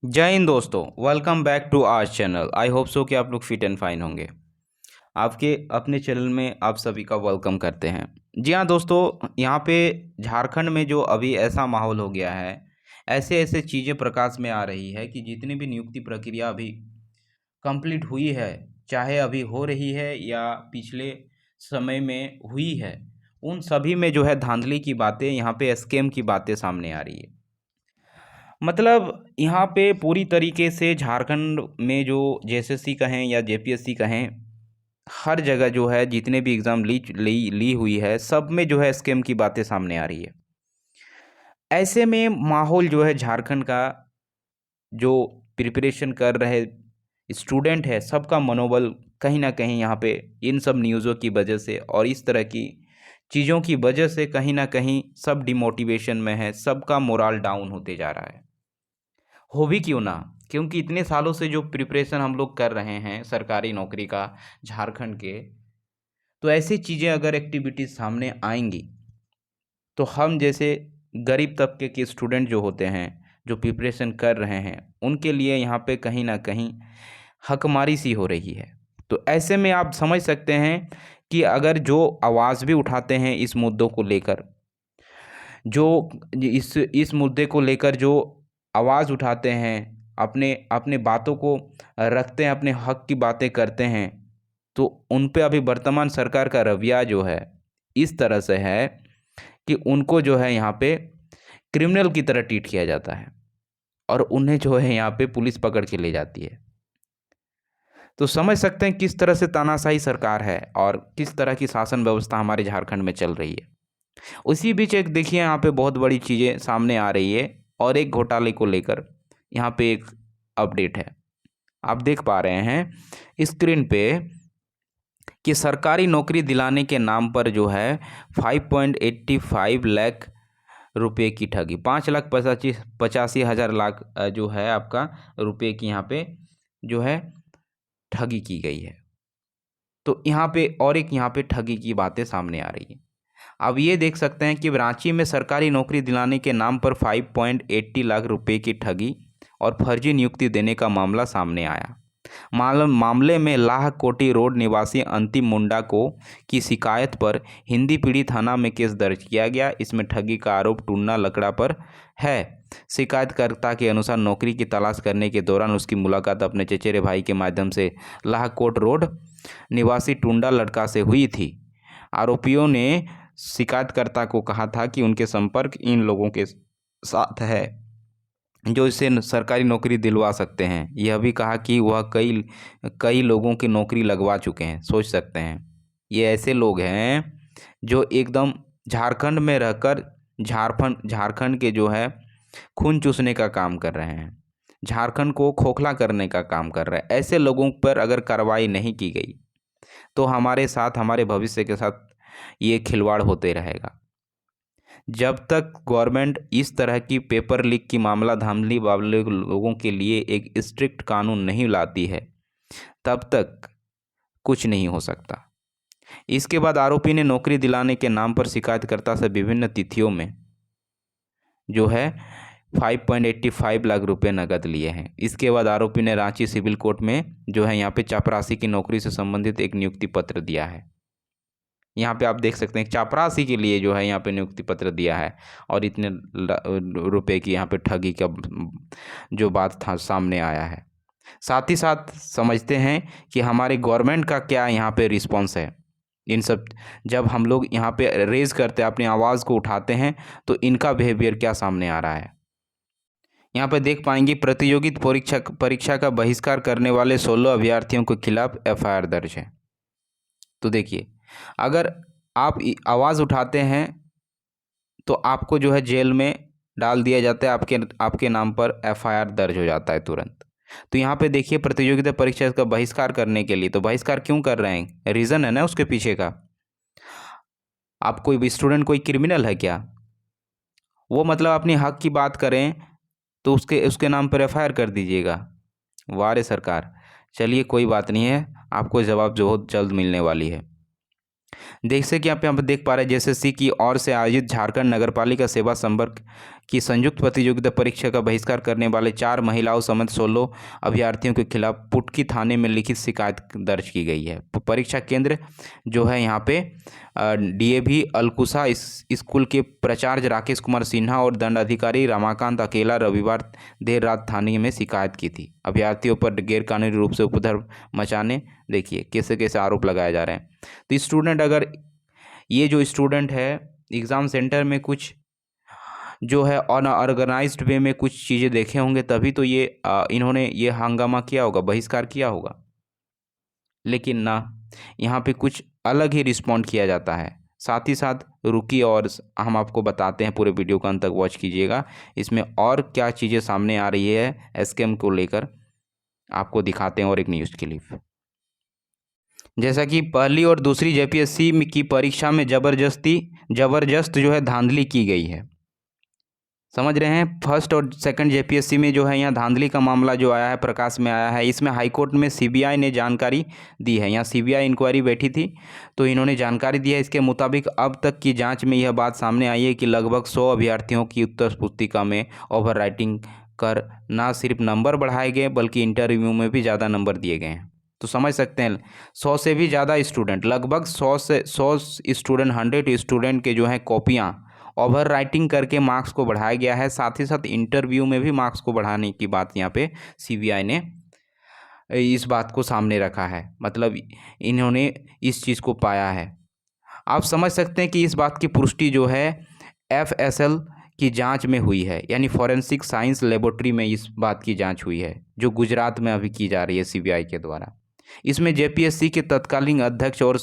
जय हिंद दोस्तों। Welcome back to our channel. I hope so कि आप लोग फिट एंड फाइन होंगे। आपके अपने चैनल में आप सभी का वेलकम करते हैं। जी हाँ दोस्तों, यहाँ पे झारखंड में जो अभी ऐसा माहौल हो गया है, ऐसे ऐसे चीज़ें प्रकाश में आ रही है कि जितनी भी नियुक्ति प्रक्रिया अभी कंप्लीट हुई है, चाहे अभी हो रही है या पिछले समय में हुई है, उन सभी में जो है धांधली की बातें, यहाँ पे स्कैम की बातें सामने आ रही है। मतलब यहाँ पे पूरी तरीके से झारखंड में जो जेएसएससी कहें या जेपीएससी कहें, हर जगह जो है जितने भी एग्ज़ाम ली हुई है, सब में जो है स्कैम की बातें सामने आ रही है। ऐसे में माहौल जो है झारखंड का, जो प्रिपरेशन कर रहे स्टूडेंट है, सबका मनोबल कहीं ना कहीं यहाँ पे इन सब न्यूज़ों की वजह से और इस तरह की चीज़ों की वजह से कहीं ना कहीं सब डिमोटिवेशन में है, सबका मोरल डाउन होते जा रहा है। हो भी क्यों ना, क्योंकि इतने सालों से जो प्रिपरेशन हम लोग कर रहे हैं सरकारी नौकरी का झारखंड के, तो ऐसी चीज़ें अगर एक्टिविटीज़ सामने आएंगी तो हम जैसे गरीब तबके के स्टूडेंट जो होते हैं, जो प्रिपरेशन कर रहे हैं, उनके लिए यहाँ पे कहीं ना कहीं हकमारी सी हो रही है। तो ऐसे में आप समझ सकते हैं कि अगर जो आवाज़ भी उठाते हैं इस मुद्दों को लेकर, जो इस मुद्दे को लेकर जो आवाज़ उठाते हैं, अपने अपने बातों को रखते हैं, अपने हक की बातें करते हैं, तो उन पे अभी वर्तमान सरकार का रवैया जो है इस तरह से है कि उनको जो है यहाँ पे क्रिमिनल की तरह ट्रीट किया जाता है और उन्हें जो है यहाँ पे पुलिस पकड़ के ले जाती है। तो समझ सकते हैं किस तरह से तानाशाही सरकार है और किस तरह की शासन व्यवस्था हमारे झारखंड में चल रही है। उसी बीच एक देखिए यहाँ पे बहुत बड़ी चीज़ें सामने आ रही है और एक घोटाले को लेकर यहाँ पे एक अपडेट है। आप देख पा रहे हैं स्क्रीन पे कि सरकारी नौकरी दिलाने के नाम पर जो है 5.85 लाख रुपए की ठगी, 5,85,85,000 लाख जो है आपका रुपए की यहाँ पे जो है ठगी की गई है। तो यहाँ पे और एक यहाँ पे ठगी की बातें सामने आ रही है। अब ये देख सकते हैं कि रांची में सरकारी नौकरी दिलाने के नाम पर 5.80 लाख रुपए की ठगी और फर्जी नियुक्ति देने का मामला सामने आया। मामले में लाह कोटी रोड निवासी अंतिम मुंडा को की शिकायत पर हिंदी पीढ़ी थाना में केस दर्ज किया गया। इसमें ठगी का आरोप टूना लकड़ा पर है। शिकायतकर्ता के अनुसार नौकरी की तलाश करने के दौरान उसकी मुलाकात अपने चचेरे भाई के माध्यम से लाहकोट रोड निवासी टुंडा लड़का से हुई थी। आरोपियों ने शिकायतकर्ता को कहा था कि उनके संपर्क इन लोगों के साथ है जो इसे सरकारी नौकरी दिलवा सकते हैं। यह भी कहा कि वह कई कई लोगों की नौकरी लगवा चुके हैं। सोच सकते हैं, ये ऐसे लोग हैं जो एकदम झारखंड में रहकर झारखंड के जो है खून चूसने का काम कर रहे हैं, झारखंड को खोखला करने का काम कर रहे हैं। ऐसे लोगों पर अगर कार्रवाई नहीं की गई तो हमारे साथ, हमारे भविष्य के साथ ये खिलवाड़ होते रहेगा। जब तक गवर्नमेंट इस तरह की पेपर लीक की मामला धांधली वाले लोगों के लिए एक स्ट्रिक्ट कानून नहीं लाती है, तब तक कुछ नहीं हो सकता। इसके बाद आरोपी ने नौकरी दिलाने के नाम पर शिकायतकर्ता से विभिन्न तिथियों में जो है 5.85 लाख रुपए नकद लिए हैं। इसके बाद आरोपी ने रांची सिविल कोर्ट में जो है यहाँ पे चापरासी की नौकरी से संबंधित एक नियुक्ति पत्र दिया है। यहाँ पे आप देख सकते हैं चापरासी के लिए जो है यहाँ पे नियुक्ति पत्र दिया है और इतने रुपए की यहाँ पे ठगी का जो बात था सामने आया है। साथ ही साथ समझते हैं कि हमारे गवर्नमेंट का क्या यहाँ पे रिस्पॉन्स है इन सब, जब हम लोग यहाँ पे रेज करते हैं, अपनी आवाज़ को उठाते हैं, तो इनका बिहेवियर क्या सामने आ रहा है। यहाँ पे देख पाएंगे प्रतियोगी परीक्षा का बहिष्कार करने वाले 16 अभ्यर्थियों के खिलाफ एफआईआर दर्ज है। तो देखिए, अगर आप आवाज़ उठाते हैं तो आपको जो है जेल में डाल दिया जाता है, आपके नाम पर एफआईआर दर्ज हो जाता है तुरंत। तो यहाँ पे देखिए प्रतियोगिता परीक्षा का बहिष्कार करने के लिए, तो बहिष्कार क्यों कर रहे हैं, रीज़न है ना उसके पीछे का। आप कोई स्टूडेंट कोई क्रिमिनल है क्या? वो मतलब अपने हक की बात करें तो उसके नाम पर एफआईआर कर दीजिएगा। वाह रे सरकार। चलिए कोई बात नहीं है, आपको जवाब जो बहुत जल्द मिलने वाली है। जैसे कि आप यहाँ पर देख पा रहे हैं, जेएसएससी की ओर से आयोजित झारखंड नगरपालिका सेवा संपर्क कि संयुक्त प्रतियोगिता परीक्षा का बहिष्कार करने वाले 4 महिलाओं समेत 16 अभ्यर्थियों के खिलाफ पुटकी थाने में लिखित शिकायत दर्ज की गई है। परीक्षा केंद्र जो है यहाँ पे डीएवी अलकुशा स्कूल के प्राचार्य राकेश कुमार सिन्हा और दंडाधिकारी रमाकांत अकेला रविवार देर रात थाने में शिकायत की थी। अभ्यर्थियों पर गैरकानूनी रूप से उपद्रव मचाने, देखिए कैसे कैसे आरोप लगाए जा रहे हैं। तो स्टूडेंट, अगर ये जो स्टूडेंट है एग्ज़ाम सेंटर में कुछ जो है अनऑर्गेनाइज्ड वे में कुछ चीज़ें देखे होंगे, तभी तो ये इन्होंने ये हंगामा किया होगा, बहिष्कार किया होगा। लेकिन ना, यहाँ पे कुछ अलग ही रिस्पॉन्ड किया जाता है। साथ ही साथ रुकिए और हम आपको बताते हैं, पूरे वीडियो को अंत तक वॉच कीजिएगा, इसमें और क्या चीज़ें सामने आ रही है स्कैम को लेकर, आपको दिखाते हैं और एक न्यूज़ क्लिप। जैसा कि पहली और दूसरी जेपीएससी की परीक्षा में ज़बरदस्त जो है धांधली की गई है। समझ रहे हैं, फर्स्ट और सेकंड जेपीएससी में जो है यहाँ धांधली का मामला जो आया है, प्रकाश में आया है। इसमें हाईकोर्ट में सीबीआई ने जानकारी दी है। यहाँ सीबीआई इंक्वायरी बैठी थी तो इन्होंने जानकारी दी है। इसके मुताबिक अब तक की जांच में यह बात सामने आई है कि लगभग 100 अभ्यर्थियों की उत्तर पुस्तिका में ओवर राइटिंग कर ना सिर्फ नंबर बढ़ाए गए बल्कि इंटरव्यू में भी ज़्यादा नंबर दिए गए हैं। तो समझ सकते हैं 100 से भी ज़्यादा स्टूडेंट, लगभग 100 स्टूडेंट, 100 स्टूडेंट के जो हैं कॉपियाँ ओवर राइटिंग करके मार्क्स को बढ़ाया गया है। साथ ही साथ इंटरव्यू में भी मार्क्स को बढ़ाने की बात यहाँ पे सीबीआई ने इस बात को सामने रखा है। मतलब इन्होंने इस चीज़ को पाया है। आप समझ सकते हैं कि इस बात की पुष्टि जो है एफएसएल की जांच में हुई है, यानी फॉरेंसिक साइंस लेबोरेटरी में इस बात की जांच हुई है, जो गुजरात में अभी की जा रही है सीबीआई के द्वारा। इसमें जेपीएससी के तत्कालीन अध्यक्ष और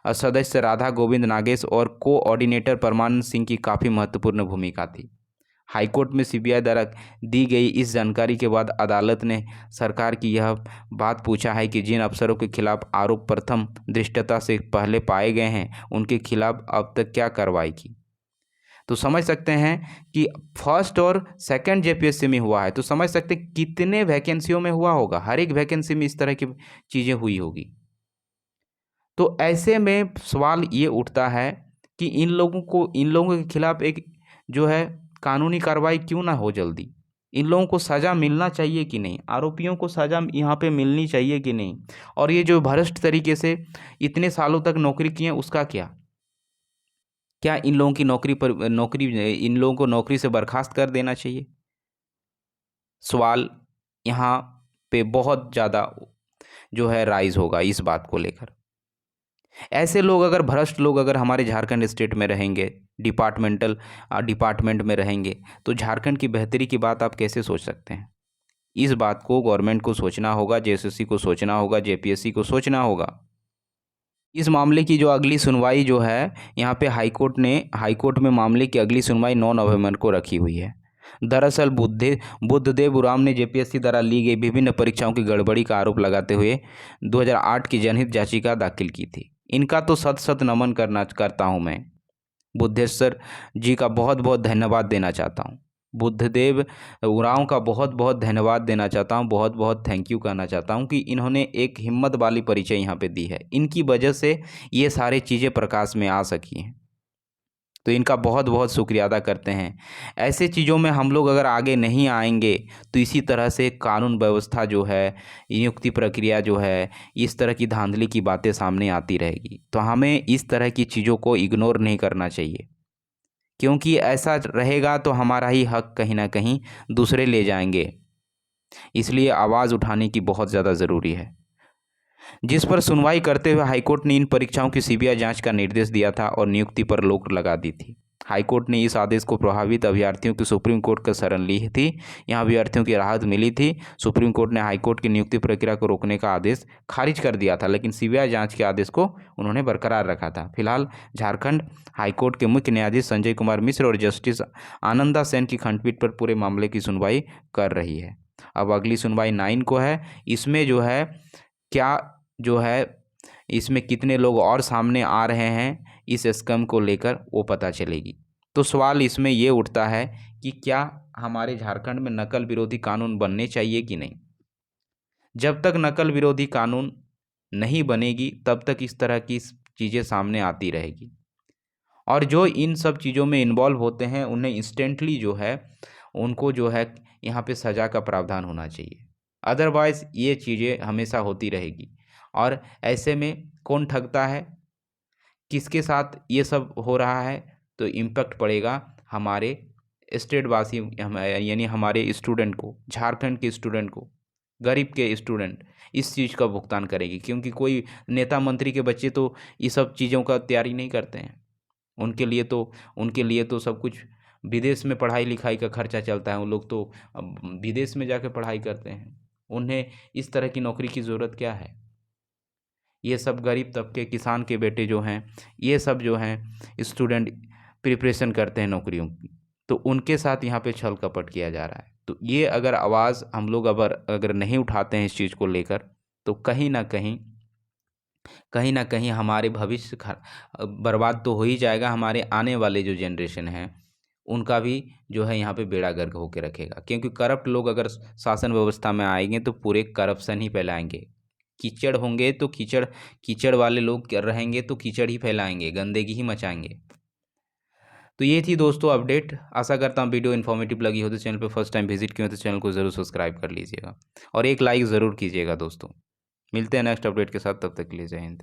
सदस्य राधा गोविंद नागेश और कोऑर्डिनेटर परमानंद सिंह की काफ़ी महत्वपूर्ण भूमिका थी। हाईकोर्ट में सीबीआई द्वारा दी गई इस जानकारी के बाद अदालत ने सरकार की यह बात पूछा है कि जिन अफसरों के खिलाफ आरोप प्रथम दृष्टता से पहले पाए गए हैं उनके खिलाफ अब तक क्या कार्रवाई की। तो समझ सकते हैं कि फर्स्ट और सेकंड जेपीएससी में हुआ है, तो समझ सकते हैं कितने वैकेंसियों में हुआ होगा। हर एक वैकेंसी में इस तरह की चीज़ें हुई होगी। तो ऐसे में सवाल ये उठता है कि इन लोगों के खिलाफ एक जो है कानूनी कार्रवाई क्यों ना हो जल्दी। इन लोगों को सज़ा मिलना चाहिए कि नहीं, आरोपियों को सज़ा यहाँ पे मिलनी चाहिए कि नहीं। और ये जो भ्रष्ट तरीके से इतने सालों तक नौकरी की है, उसका क्या इन लोगों की इन लोगों को नौकरी से बर्खास्त कर देना चाहिए। सवाल यहाँ पे बहुत ज़्यादा जो है राइज होगा इस बात को लेकर। ऐसे लोग, अगर भ्रष्ट लोग अगर हमारे झारखंड स्टेट में रहेंगे, डिपार्टमेंट में रहेंगे, तो झारखंड की बेहतरी की बात आप कैसे सोच सकते हैं। इस बात को गवर्नमेंट को सोचना होगा, जेएसएससी को सोचना होगा, जेपीएससी को सोचना होगा। इस मामले की जो अगली सुनवाई जो है यहाँ पे हाईकोर्ट में मामले की अगली सुनवाई 9 नवंबर को रखी हुई है। दरअसल बुद्धदेव उरांव ने जेपीएससी द्वारा ली गई विभिन्न परीक्षाओं की गड़बड़ी का आरोप लगाते हुए 2008 की जनहित याचिका दाखिल की थी। इनका तो सत नमन करता हूँ मैं, बुद्धेश्वर जी का बहुत बहुत धन्यवाद देना चाहता हूँ। बुद्धदेव उरांव का बहुत बहुत धन्यवाद देना चाहता हूँ, बहुत बहुत थैंक यू कहना चाहता हूँ कि इन्होंने एक हिम्मत वाली परिचय यहाँ पे दी है। इनकी वजह से ये सारी चीज़ें प्रकाश में आ सकी हैं, तो इनका बहुत बहुत शुक्रिया अदा करते हैं। ऐसे चीज़ों में हम लोग अगर आगे नहीं आएंगे तो इसी तरह से कानून व्यवस्था जो है, नियुक्ति प्रक्रिया जो है, इस तरह की धांधली की बातें सामने आती रहेगी। तो हमें इस तरह की चीज़ों को इग्नोर नहीं करना चाहिए, क्योंकि ऐसा रहेगा तो हमारा ही हक कहीं ना कहीं दूसरे ले जाएंगे। इसलिए आवाज़ उठाने की बहुत ज़्यादा ज़रूरी है। जिस पर सुनवाई करते हुए हाईकोर्ट ने इन परीक्षाओं की सीबीआई जांच का निर्देश दिया था और नियुक्ति पर रोक लगा दी थी। हाईकोर्ट ने इस आदेश को प्रभावित अभ्यर्थियों की सुप्रीम कोर्ट का शरण ली थी। यहां अभ्यर्थियों की राहत मिली थी। सुप्रीम कोर्ट ने हाईकोर्ट की नियुक्ति प्रक्रिया को रोकने का आदेश खारिज कर दिया था, लेकिन सीबीआई जांच के आदेश को उन्होंने बरकरार रखा था। फिलहाल झारखंड हाईकोर्ट के मुख्य न्यायाधीश संजय कुमार मिश्र और जस्टिस आनंदा सेन की खंडपीठ पर पूरे मामले की सुनवाई कर रही है। अब अगली सुनवाई 9 को है। इसमें जो है क्या जो है इसमें कितने लोग और सामने आ रहे हैं इस स्कैम को लेकर, वो पता चलेगी। तो सवाल इसमें ये उठता है कि क्या हमारे झारखंड में नकल विरोधी कानून बनने चाहिए कि नहीं। जब तक नकल विरोधी कानून नहीं बनेगी तब तक इस तरह की चीज़ें सामने आती रहेगी। और जो इन सब चीज़ों में इन्वॉल्व होते हैं उन्हें इंस्टेंटली जो है उनको जो है यहाँ पे सज़ा का प्रावधान होना चाहिए। अदरवाइज़ ये चीज़ें हमेशा होती रहेगी। और ऐसे में कौन ठगता है, किसके साथ ये सब हो रहा है, तो इम्पैक्ट पड़ेगा हमारे स्टेट वासी यानी हमारे स्टूडेंट को, झारखंड के स्टूडेंट को, गरीब के स्टूडेंट इस चीज़ का भुगतान करेगी। क्योंकि कोई नेता मंत्री के बच्चे तो ये सब चीज़ों का तैयारी नहीं करते हैं। उनके लिए तो सब कुछ विदेश में पढ़ाई लिखाई का खर्चा चलता है। उन लोग तो विदेश में जाके पढ़ाई करते हैं। उन्हें इस तरह की नौकरी की ज़रूरत क्या है। ये सब गरीब तबके किसान के बेटे जो हैं, ये सब जो हैं स्टूडेंट प्रिपरेशन करते हैं नौकरियों की, तो उनके साथ यहाँ पे छल कपट किया जा रहा है। तो ये अगर आवाज़ हम लोग अगर नहीं उठाते हैं इस चीज़ को लेकर, तो कहीं ना कहीं हमारे भविष्य बर्बाद तो हो ही जाएगा। हमारे आने वाले जो जनरेशन है उनका भी जो है यहाँ पे बेड़ा गर्क होके रखेगा। क्योंकि करप्ट लोग अगर शासन व्यवस्था में आएंगे तो पूरे करप्शन ही फैलाएंगे। कीचड़ होंगे तो कीचड़ कीचड़ वाले लोग रहेंगे तो कीचड़ ही फैलाएंगे, गंदगी ही मचाएंगे। तो ये थी दोस्तों अपडेट। आशा करता हूँ वीडियो इन्फॉर्मेटिव लगी हो। तो चैनल पे फर्स्ट टाइम विजिट किया हो तो चैनल को ज़रूर सब्सक्राइब कर लीजिएगा और एक लाइक ज़रूर कीजिएगा दोस्तों। मिलते हैं नेक्स्ट अपडेट के साथ, तब तक के लिए जय हिंद।